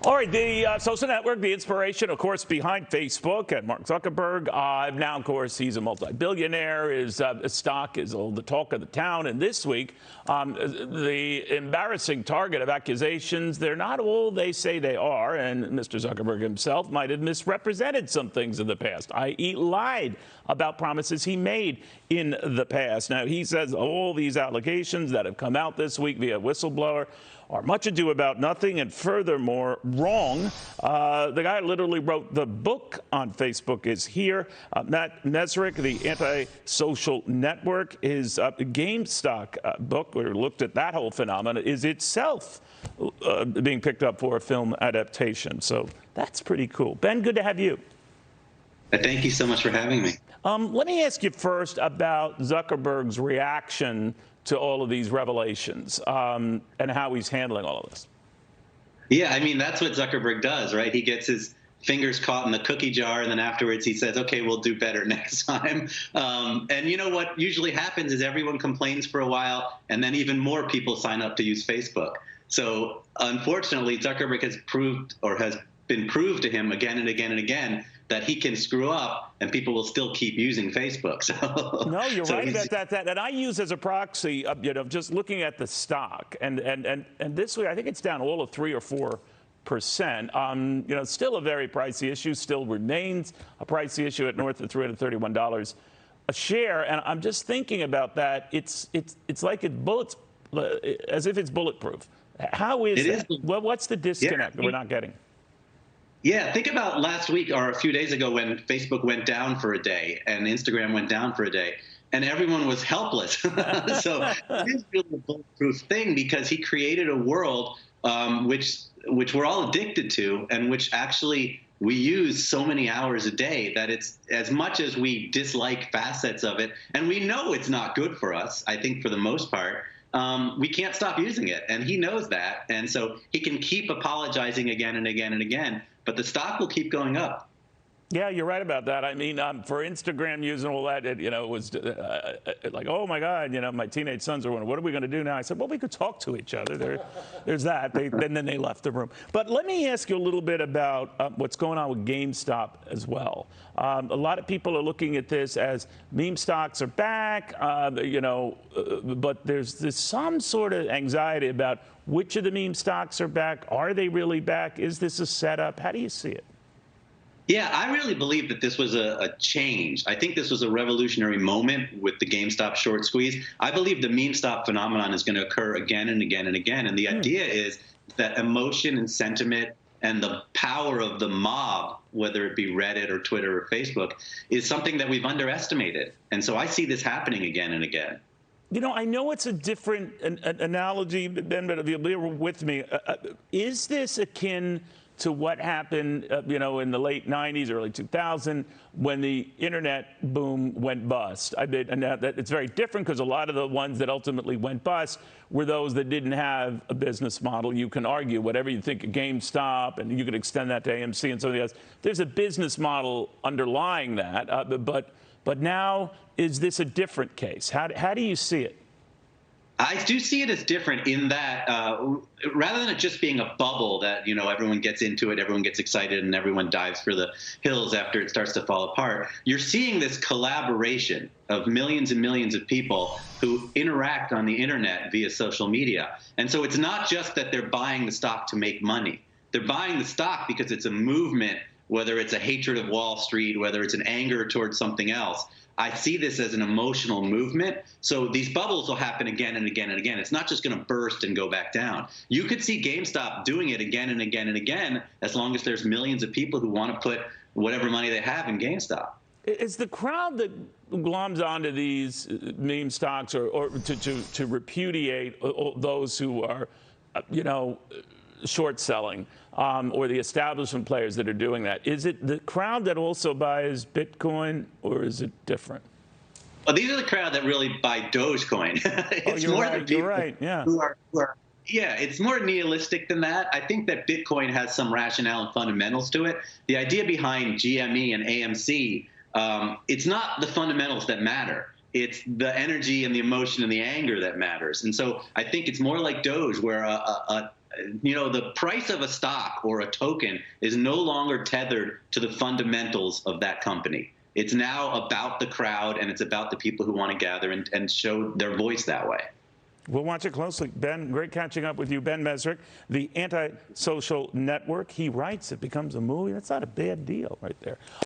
All right, the social network, the inspiration, of course, behind Facebook and Mark Zuckerberg. Now, of course, he's a multi-billionaire. His stock is the talk of the town. And this week, the embarrassing target of accusations, they're not all they say they are. And Mr. Zuckerberg himself might have misrepresented some things in the past, i.e. lied about promises he made in the past. Now, he says all these allegations that have come out this week via whistleblower are much ado about nothing and furthermore wrong. The guy literally wrote the book on Facebook is here. Matt Mesrick, the Anti-Social Network, his GameStop book, where he looked at that whole phenomenon, is itself being picked up for a film adaptation. So that's pretty cool. Ben, good to have you. Thank you so much for having me. Let me ask you first about Zuckerberg's reaction to all of these revelations and how he's handling all of this. Yeah, I mean, that's what Zuckerberg does, right? He gets his fingers caught in the cookie jar, and then afterwards he says, okay, we'll do better next time. And you know what usually happens is everyone complains for a while, and then even more people sign up to use Facebook. So unfortunately, Zuckerberg has been proved to him again and again and again that he can screw up and people will still keep using Facebook. So, no, you're right about that. And I use as a proxy, just looking at the stock. And this week, I think it's down all of 3 or 4%. It's still a very pricey issue, still remains a pricey issue at north of $331 a share. And I'm just thinking about that. It's like as if it's bulletproof. How is that? Well, what's the disconnect that we're not getting? Yeah, think about last week or a few days ago when Facebook went down for a day and Instagram went down for a day, and everyone was helpless. So it is really a bulletproof thing because he created a world which we're all addicted to and which actually we use so many hours a day that it's, as much as we dislike facets of it, and we know it's not good for us, I think for the most part, we can't stop using it. And he knows that. And so he can keep apologizing again and again and again, but the stock will keep going up. Yeah, you're right about that. I mean, for Instagram using all that, it was like, oh, my God, my teenage sons are wondering, what are we going to do now? I said, well, we could talk to each other. There's that. And then they left the room. But let me ask you a little bit about what's going on with GameStop as well. A lot of people are looking at this as meme stocks are back, but there's some sort of anxiety about which of the meme stocks are back. Are they really back? Is this a setup? How do you see it? Yeah, I really believe that this was a change. I think this was a revolutionary moment with the GameStop short squeeze. I believe the meme stock phenomenon is going to occur again and again and again. And the idea is that emotion and sentiment and the power of the mob, whether it be Reddit or Twitter or Facebook, is something that we've underestimated. And so I see this happening again and again. I know it's a different analogy, Ben, but if you'll be with me, is this akin to what happened, in the late 90s, early 2000, when the internet boom went bust? And it's very different because a lot of the ones that ultimately went bust were those that didn't have a business model. You can argue whatever you think of GameStop, and you could extend that to AMC and some of the others. There's a business model underlying that, but now is this a different case? How do you see it? I do see it as different in that rather than it just being a bubble that, everyone gets into it, everyone gets excited, and everyone dives for the hills after it starts to fall apart. You're seeing this collaboration of millions and millions of people who interact on the internet via social media. And so it's not just that they're buying the stock to make money. They're buying the stock because it's a movement, whether it's a hatred of Wall Street, whether it's an anger towards something else. I see this as an emotional movement. So these bubbles will happen again and again and again. It's not just going to burst and go back down. You could see GameStop doing it again and again and again, as long as there's millions of people who want to put whatever money they have in GameStop. Is the crowd that gloms onto these meme stocks or to repudiate those who are, short selling, or the establishment players that are doing that, is it the crowd that also buys Bitcoin, or is it different? Well, these are the crowd that really buy Dogecoin. You're right. Yeah. Yeah, it's more nihilistic than that. I think that Bitcoin has some rationale and fundamentals to it. The idea behind GME and AMC, it's not the fundamentals that matter. It's the energy and the emotion and the anger that matters. And so I think it's more like Doge, where the price of a stock or a token is no longer tethered to the fundamentals of that company. It's now about the crowd, and it's about the people who want to gather and show their voice that way. We'll watch it closely. Ben, great catching up with you. Ben Mesrick, the Anti-Social Network. He writes it becomes a movie. That's not a bad deal right there.